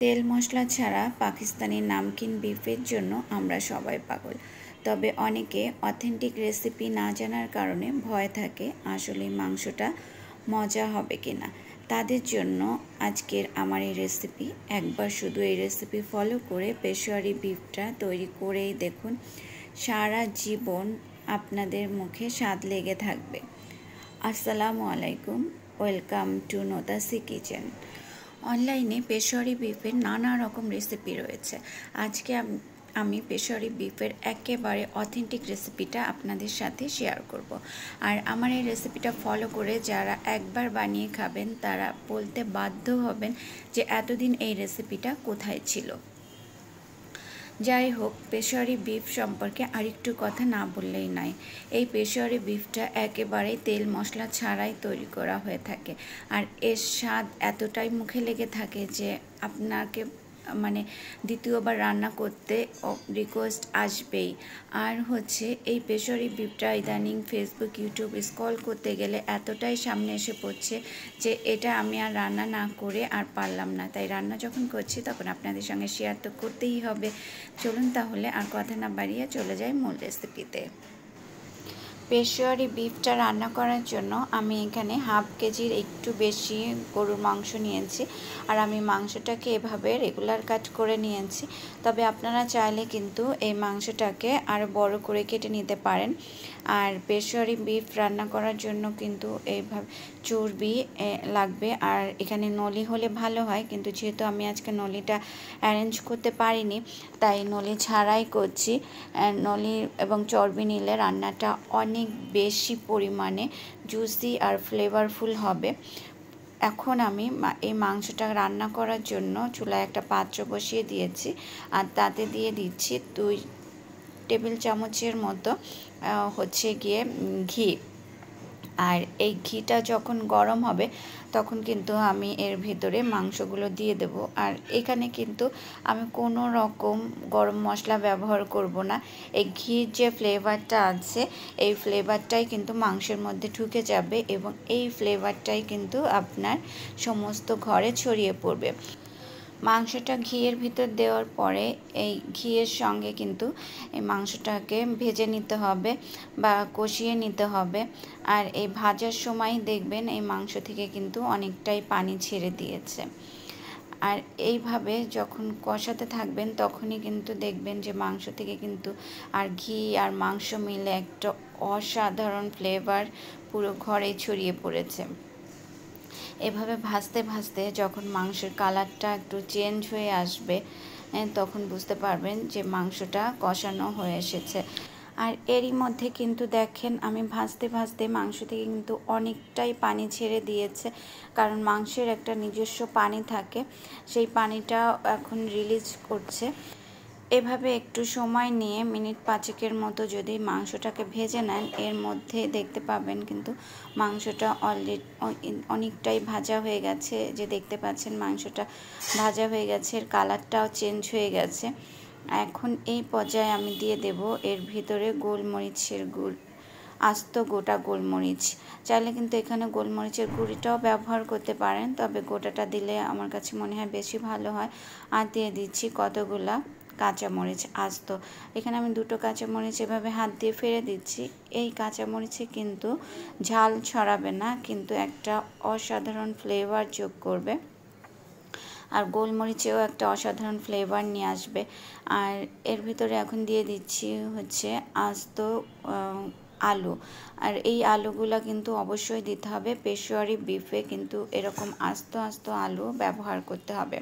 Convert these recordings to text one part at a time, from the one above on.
তেল মশলা ছাড়া পাকিস্তানি নামকিন বিফের জন্য আমরা সবাই পাগল। তবে অনেকে অথেন্টিক রেসিপি না জানার কারণে ভয় থাকে আসলে মাংসটা মজা হবে কিনা। তাদের জন্য আজকের আমার এই রেসিপি। একবার শুধু এই রেসিপি ফলো করে পেশোয়ারি বিফটা তৈরি করেই দেখুন, সারা জীবন আপনাদের মুখে স্বাদ লেগে থাকবে। আসসালামু আলাইকুম, ওয়েলকাম টু নোতাসি কিচেন। অনলাইনে পেশোয়ারি বিফের নানা রকম রেসিপি রয়েছে। আজকে আমি পেশোয়ারি বিফের একেবারে অথেন্টিক রেসিপিটা আপনাদের সাথে শেয়ার করব। আর আমার এই রেসিপিটা ফলো করে যারা একবার বানিয়ে খাবেন তারা বলতে বাধ্য হবেন যে এতদিন এই রেসিপিটা কোথায় ছিল। যাই হোক, পেশোয়ারি বিফ সম্পর্কে আরেকটু কথা না বললেই নয়। এই পেশোয়ারি বিফটা একেবারেই তেল মশলা ছাড়াই তৈরি করা হয়ে থাকে, আর এর স্বাদ এতটাই মুখে লেগে থাকে যে আপনাকে দ্বিতীয়বার রান্না করতে রিকোয়েস্ট আসবেই। আর এই পেশোয়ারি বিফটা ইদানিং ফেসবুক ইউটিউব স্ক্রল করতে গেলে এতটাই সামনে এসে পড়ছে যে এটা আমি আর রান্না না করে আর পারলাম না। তাই রান্না যখন করছি তখন আপনাদের সঙ্গে শেয়ার তো করতেই হবে। চলুন তাহলে আর কথা না বাড়িয়ে চলে যাই মূল রেসিপিতে। পেশোয়ারি বিফটা রান্না করার জন্য আমি এখানে হাফ কেজির একটু বেশি গরুর মাংস নিয়েছি, আর আমি মাংসটাকে এভাবে রেগুলার কাট করে নিয়েছি। তবে আপনারা চাইলে কিন্তু এই মাংসটাকে আরও বড় করে কেটে নিতে পারেন। আর পেশোয়ারি বিফ রান্না করার জন্য কিন্তু এইভাবে চর্বি লাগবে, আর এখানে নলি হলে ভালো হয়, কিন্তু যেহেতু আমি আজকে নলিটা অ্যারেঞ্জ করতে পারিনি তাই নলি ছাড়াই করছি। নলি এবং চর্বি নিলে রান্নাটা অনেক বেশি পরিমাণে জুসি আর ফ্লেভারফুল হবে। এখন আমি এই মাংসটা রান্না করার জন্য চুলায় একটা পাত্র বসিয়ে দিয়েছি, আর তাতে দিয়ে দিচ্ছি 2 টেবিল চামচের মতো ঘি। আর এই ঘিটা যখন গরম হবে তখন কিন্তু আমি এর ভিতরে মাংসগুলো দিয়ে দেব। আর এখানে কিন্তু আমি কোনো রকম গরম মশলা ব্যবহার করব না। এই ঘির যে ফ্লেভারটা আছে এই ফ্লেভারটাই কিন্তু মাংসের মধ্যে ঢুকে যাবে, এবং এই ফ্লেভারটাই কিন্তু আপনার সমস্ত ঘরে ছড়িয়ে পড়বে। মাংসটা ঘিয়ের ভিতর দেওয়ার পরে এই ঘিয়ের সঙ্গে কিন্তু এই মাংসটাকে ভেজে নিতে হবে বা কষিয়ে নিতে হবে। আর এই ভাজার সময় দেখবেন এই মাংস থেকে কিন্তু অনেকটাই পানি ছেড়ে দিয়েছে। আর এইভাবে যখন কষাতে থাকবেন তখনই কিন্তু দেখবেন যে মাংস থেকে কিন্তু আর ঘি আর মাংস মিলে একটা অসাধারণ ফ্লেভার পুরো ঘরে ছড়িয়ে পড়েছে। এভাবে ভাজতে ভাজতে যখন মাংসের কালারটা একটু চেঞ্জ হয়ে আসবে তখন বুঝতে পারবেন যে মাংসটা কষানো হয়ে এসেছে। আর এরই মধ্যে কিন্তু দেখেন আমি ভাজতে ভাজতে মাংস থেকে কিন্তু অনেকটাই পানি ছেড়ে দিয়েছে, কারণ মাংসের একটা নিজস্ব পানি থাকে, সেই পানিটা এখন রিলিজ করছে। এভাবে একটু সময় নিয়ে মিনিট 5 মতো যদি মাংসটাকে ভেজে নেন এর মধ্যে দেখতে পাবেন কিন্তু মাংসটা অলরেডি অনেকটাই ভাজা হয়ে গেছে। যে দেখতে পাচ্ছেন মাংসটা ভাজা হয়ে গেছে, এর কালারটাও চেঞ্জ হয়ে গেছে। এখন এই পর্যায়ে আমি দিয়ে দেব এর ভিতরে গোলমরিচের গুঁড়ো, আস্ত গোটা গোলমরিচ। চাইলে কিন্তু এখানে গোলমরিচের গুঁড়িটাও ব্যবহার করতে পারেন, তবে গোটাটা দিলে আমার কাছে মনে হয় বেশি ভালো হয়। আর দিয়ে দিচ্ছি কতগুলা কাঁচামরিচ আস্ত। এখানে আমি 2টো কাঁচামরিচ এভাবে হাত দিয়ে ফেলে দিচ্ছি। এই কাঁচামরিচে কিন্তু ঝাল ছড়াবে না, কিন্তু একটা অসাধারণ ফ্লেভার যোগ করবে, আর গোলমরিচেও একটা অসাধারণ ফ্লেভার নিয়ে আসবে। আর এর ভিতরে এখন দিয়ে দিচ্ছি আস্ত আলু। আর এই আলুগুলো কিন্তু অবশ্যই দিতে হবে, পেশোয়ারি বিফে কিন্তু এরকম আস্ত আস্ত আলু ব্যবহার করতে হবে।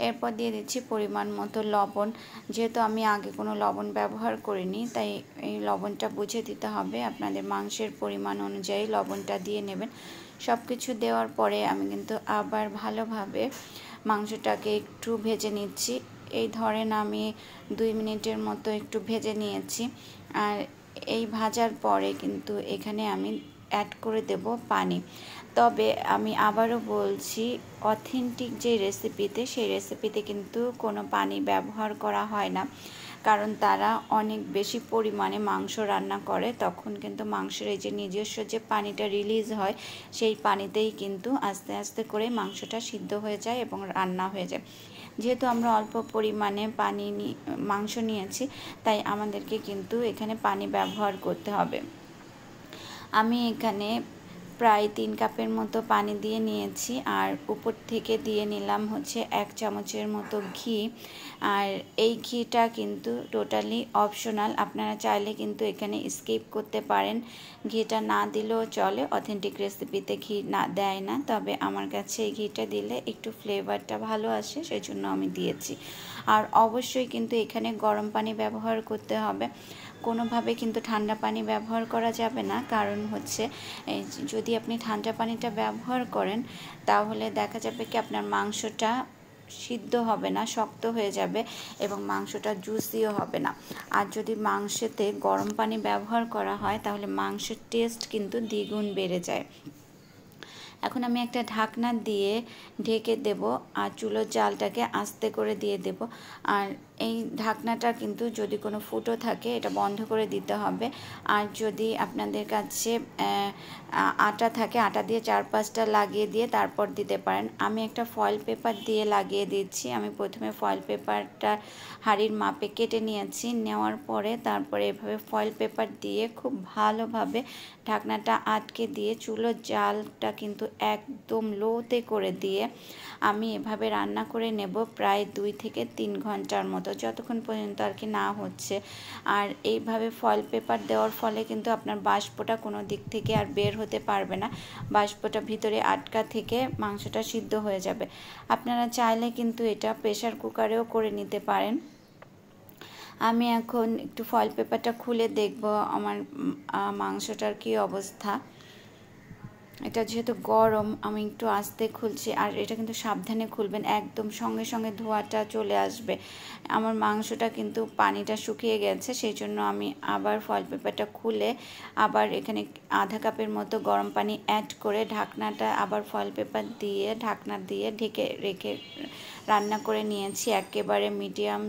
এরপর দিয়ে দিচ্ছি পরিমাণ মতো লবণ। যেহেতু আমি আগে কোনো লবণ ব্যবহার করিনি তাই এই লবণটা বুঝে দিতে হবে, আপনাদের মাংসের পরিমাণ অনুযায়ী লবণটা দিয়ে নেবেন। সব কিছু দেওয়ার পরে আমি কিন্তু আবার ভালোভাবে মাংসটাকে একটু ভেজে নিচ্ছি। এই ধরেন আমি 2 মিনিটের মতো একটু ভেজে নিয়েছি। আর এই ভাজার পরে কিন্তু এখানে আমি অ্যাড করে দেব পানি। তবে আমি আবারও বলছি, অথেন্টিক যে রেসিপিতে সেই রেসিপিতে কিন্তু কোনো পানি ব্যবহার করা হয় না, কারণ তারা অনেক বেশি পরিমাণে মাংস রান্না করে, তখন কিন্তু মাংসের এই যে নিজস্ব যে পানিটা রিলিজ হয় সেই পানিতেই কিন্তু আস্তে আস্তে করে মাংসটা সিদ্ধ হয়ে যায় এবং রান্না হয়ে যায়। যেহেতু আমরা অল্প পরিমাণে মাংস নিয়েছি, তাই আমাদেরকে কিন্তু এখানে পানি ব্যবহার করতে হবে। আমি এখানে প্রায় 3 কাপের মতো পানি দিয়ে নিয়েছি, আর উপর থেকে দিয়ে নিলাম হচ্ছে 1 চামচের মতো ঘি। আর এই ঘিটা কিন্তু টোটালি অপশনাল, আপনারা চাইলে কিন্তু এখানে স্কিপ করতে পারেন, ঘিটা না দিলেও চলে। অথেন্টিক রেসিপিতে ঘি না দেয় না, তবে আমার কাছে এই ঘিটা দিলে একটু ফ্লেভারটা ভালো আসে, সেই জন্য আমি দিয়েছি। আর অবশ্যই কিন্তু এখানে গরম পানি ব্যবহার করতে হবে, কোনোভাবে কিন্তু ঠান্ডা পানি ব্যবহার করা যাবে না। কারণ হচ্ছে যদি আপনি ঠান্ডা পানিটা ব্যবহার করেন, তাহলে দেখা যাবে কি আপনার মাংসটা সিদ্ধ হবে না, শক্ত হয়ে যাবে এবং মাংসটা জুসিও হবে না। আর যদি মাংসেতে গরম পানি ব্যবহার করা হয়, তাহলে মাংসের টেস্ট কিন্তু দ্বিগুণ বেড়ে যায়। এখন আমি একটা ঢাকনা দিয়ে ঢেকে দেব, আর চুলোর জালটাকে আস্তে করে দিয়ে দেব। আর এই ঢাকনাটা কিন্তু যদি কোনো ফুটো থাকে, এটা বন্ধ করে দিতে হবে। আর যদি আপনাদের কাছে আটা থাকে, আটা দিয়ে 4-5টা লাগিয়ে দিয়ে তারপর দিতে পারেন। আমি একটা ফয়েল পেপার দিয়ে লাগিয়ে দিচ্ছি। আমি প্রথমে ফয়েল পেপারটা হাঁড়ির মাপে কেটে নিয়েছি, নেওয়ার পরে তারপরে এভাবে ফয়েল পেপার দিয়ে খুব ভালোভাবে ঢাকনাটা আটকে দিয়ে চুলোর জালটা কিন্তু একদম লোতে করে দিয়ে আমি এভাবে রান্না করে নেব প্রায় 2 থেকে 3 ঘন্টার মতো, যতক্ষণ পর্যন্ত আর কি না হচ্ছে। আর এইভাবে ফয়েল পেপার দেওয়ার ফলে কিন্তু আপনার বাষ্পটা কোনো দিক থেকে আর বের হতে পারবে না, বাষ্পটা ভিতরে আটকা থেকে মাংসটা সিদ্ধ হয়ে যাবে। আপনারা চাইলে কিন্তু এটা প্রেসার কুকারেও করে নিতে পারেন। আমি এখন একটু ফয়েল পেপারটা খুলে দেখব আমার মাংসটার কী অবস্থা। এটা যেহেতু গরম, আমি একটু আস্তে খুলছি, আর এটা কিন্তু সাবধানে খুলবেন, একদম সঙ্গে সঙ্গে ধোঁয়াটা চলে আসবে। আমার মাংসটা কিন্তু পানিটা শুকিয়ে গেছে, সেই জন্য আমি আবার ফয়েল পেপারটা খুলে আবার এখানে আধা কাপের মতো গরম পানি অ্যাড করে ঢাকনাটা আবার ফয়েল পেপার দিয়ে ঢাকনা দিয়ে ঢেকে রেখে রান্না করে নিয়েছি। একেবারে মিডিয়াম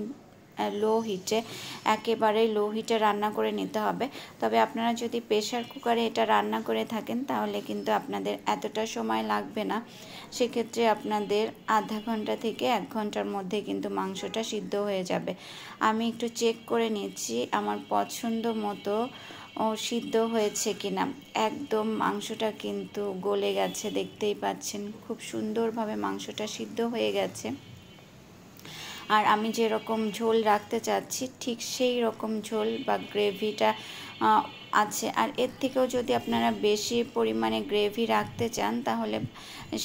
একেবারে লো হিটে রান্না করে নিতে হবে। তবে আপনারা যদি প্রেসার কুকারে এটা রান্না করে থাকেন, তাহলে কিন্তু আপনাদের এতটা সময় লাগবে না। সেক্ষেত্রে আপনাদের আধা ঘন্টা থেকে 1 ঘন্টার মধ্যে কিন্তু মাংসটা সিদ্ধ হয়ে যাবে। আমি একটু চেক করে নিচ্ছি আমার পছন্দ মতো সিদ্ধ হয়েছে কিনা। একদম মাংসটা কিন্তু গলে গেছে, দেখতেই পাচ্ছেন খুব সুন্দরভাবে মাংসটা সিদ্ধ হয়ে গেছে। আর আমি যেরকম ঝোল রাখতে চাচ্ছি, ঠিক সেই রকম ঝোল বা গ্রেভিটা আছে। আর এর থেকেও যদি আপনারা বেশি পরিমাণে গ্রেভি রাখতে চান, তাহলে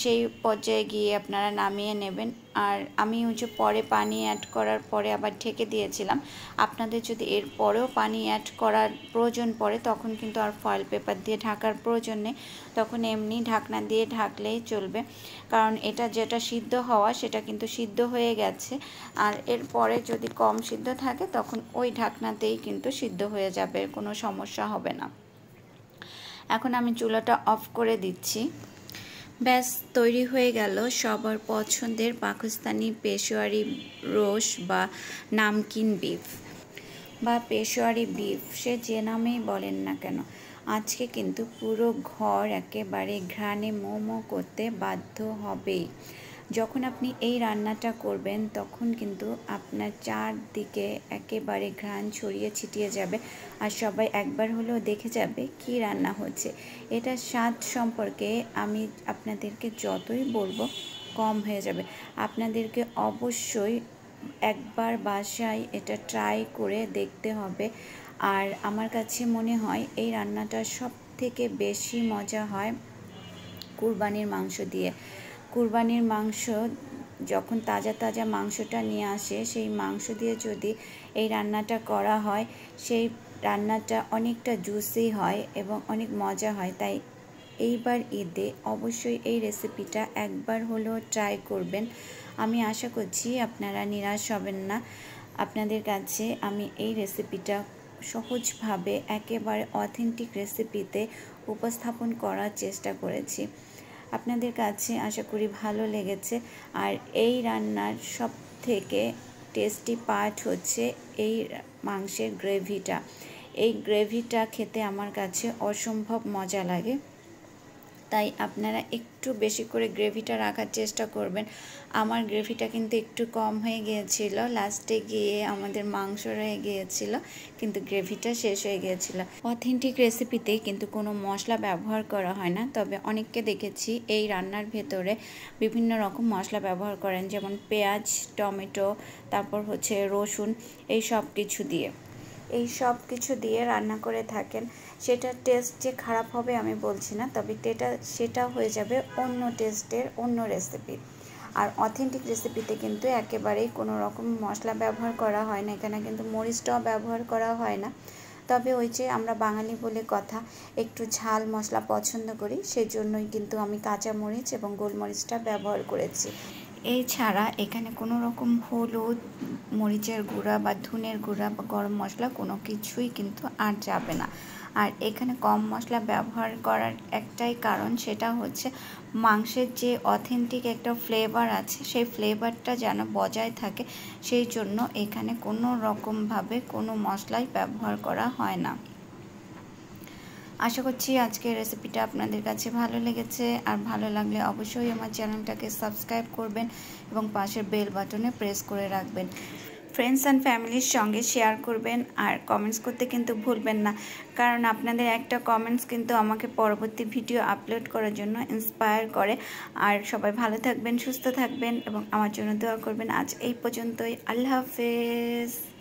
সেই পর্যায়ে গিয়ে আপনারা নামিয়ে নেবেন। আর আমি যে পরে পানি অ্যাড করার পরে আবার ঢেকে দিয়েছিলাম। আপনাদের যদি এর পরেও পানি অ্যাড করার প্রয়োজন পড়ে, তখন কিন্তু আর ফয়েল পেপার দিয়ে ঢাকার প্রয়োজন নেই, তখন এমনি ঢাকনা দিয়ে ঢাকলেই চলবে। কারণ এটা যেটা সিদ্ধ হওয়া, সেটা কিন্তু সিদ্ধ হয়ে গেছে। আর এরপরে যদি কম সিদ্ধ থাকে, তখন ওই ঢাকনাতেই কিন্তু সিদ্ধ হয়ে যাবে, কোনো সমস্যা হবে না। এখন আমি চুলাটা অফ করে দিচ্ছি। ব্যাস তৈরি হয়ে গেল সবার পছন্দের পাকিস্তানি পেশোয়ারি রোস্ট বা নামকিন বিফ বা পেশোয়ারি বিফ, সে যে নামেই বলেন না কেন। আজকে কিন্তু পুরো ঘর একেবারে ঘ্রাণে মোমো করতে বাধ্য হবেই। যখন আপনি এই রান্নাটা করবেন, তখন কিন্তু আপনার চারদিকে একেবারে ঘ্রাণ ছড়িয়ে ছিটিয়ে যাবে, আর সবাই একবার হলেও দেখে যাবে কি রান্না হচ্ছে। এটা স্বাদ সম্পর্কে আমি আপনাদেরকে যতই বলবো কম হয়ে যাবে। আপনাদেরকে অবশ্যই একবার বাসায় এটা ট্রাই করে দেখতে হবে। আর আমার কাছে মনে হয় এই রান্নাটা সব থেকে বেশি মজা হয় কুরবানির মাংস দিয়ে। কুরবানির মাংস যখন তাজা তাজা মাংসটা নিয়ে আসে, সেই মাংস দিয়ে যদি এই রান্নাটা করা হয়, সেই রান্নাটা অনেকটা জুসি হয় এবং অনেক মজা হয়। তাই এইবার ঈদে অবশ্যই এই রেসিপিটা একবার হলেও ট্রাই করবেন। আমি আশা করছি আপনারা নিরাশ হবেন না। আপনাদের কাছে আমি এই রেসিপিটা সহজভাবে একেবারে অথেন্টিক রেসিপিতে উপস্থাপন করার চেষ্টা করেছি। আপনাদের কাছে আশা করি ভালো লেগেছে। আর এই রান্নার সব থেকে টেস্টি পার্ট হচ্ছে এই মাংসের গ্রেভিটা। এই গ্রেভিটা খেতে আমার কাছে অসম্ভব মজা লাগে। তাই আপনারা একটু বেশি করে গ্রেভিটা রাখার চেষ্টা করবেন। আমার গ্রেভিটা কিন্তু একটু কম হয়ে গিয়েছিল, লাস্টে গিয়ে আমাদের মাংস রয়ে গিয়েছিল, কিন্তু গ্রেভিটা শেষ হয়ে গিয়েছিল। অথেন্টিক রেসিপিতে কিন্তু কোনো মশলা ব্যবহার করা হয় না, তবে অনেককে দেখেছি এই রান্নার ভেতরে বিভিন্ন রকম মশলা ব্যবহার করেন, যেমন পেঁয়াজ, টমেটো, তারপর হচ্ছে রসুন, এই সব কিছু দিয়ে রান্না করে থাকেন। সেটার টেস্ট যে খারাপ হবে আমি বলছি না, তবে সেটা হয়ে যাবে অন্য টেস্টের অন্য রেসিপি। আর অথেন্টিক রেসিপিতে কিন্তু একেবারেই কোনো রকম মশলা ব্যবহার করা হয় না, এখানে কিন্তু মরিচটাও ব্যবহার করা হয় না। তবে ওই যে আমরা বাঙালি বলে কথা, একটু ঝাল মশলা পছন্দ করি, সেই জন্যই কিন্তু আমি কাঁচা মরিচ এবং গোলমরিচটা ব্যবহার করেছি। এছাড়া এখানে কোনো রকম হলুদ, মরিচের গুঁড়া বা ধনের গুঁড়া বা গরম মশলা কোনো কিছুই কিন্তু আর যাবে না। আর এখানে কম মশলা ব্যবহার করার একটাই কারণ, সেটা হচ্ছে মাংসের যে অথেন্টিক একটা ফ্লেভার আছে, সেই ফ্লেভারটা যেন বজায় থাকে, সেই জন্য এখানে কোনো রকমভাবে কোনো মশলাই ব্যবহার করা হয় না। আশা করছি আজকের রেসিপিটা আপনাদের কাছে ভালো লেগেছে, আর ভালো লাগলে অবশ্যই আমার চ্যানেলটাকে সাবস্ক্রাইব করবেন এবং পাশের বেল বাটনে প্রেস করে রাখবেন। ফ্রেন্ডস অ্যান্ড ফ্যামিলির সঙ্গে শেয়ার করবেন, আর কমেন্টস করতে কিন্তু ভুলবেন না, কারণ আপনাদের একটা কমেন্টস কিন্তু আমাকে পরবর্তী ভিডিও আপলোড করার জন্য ইন্সপায়ার করে। আর সবাই ভালো থাকবেন, সুস্থ থাকবেন এবং আমার জন্য দোয়া করবেন। আজ এই পর্যন্তই। আল্লাহ হাফেজ।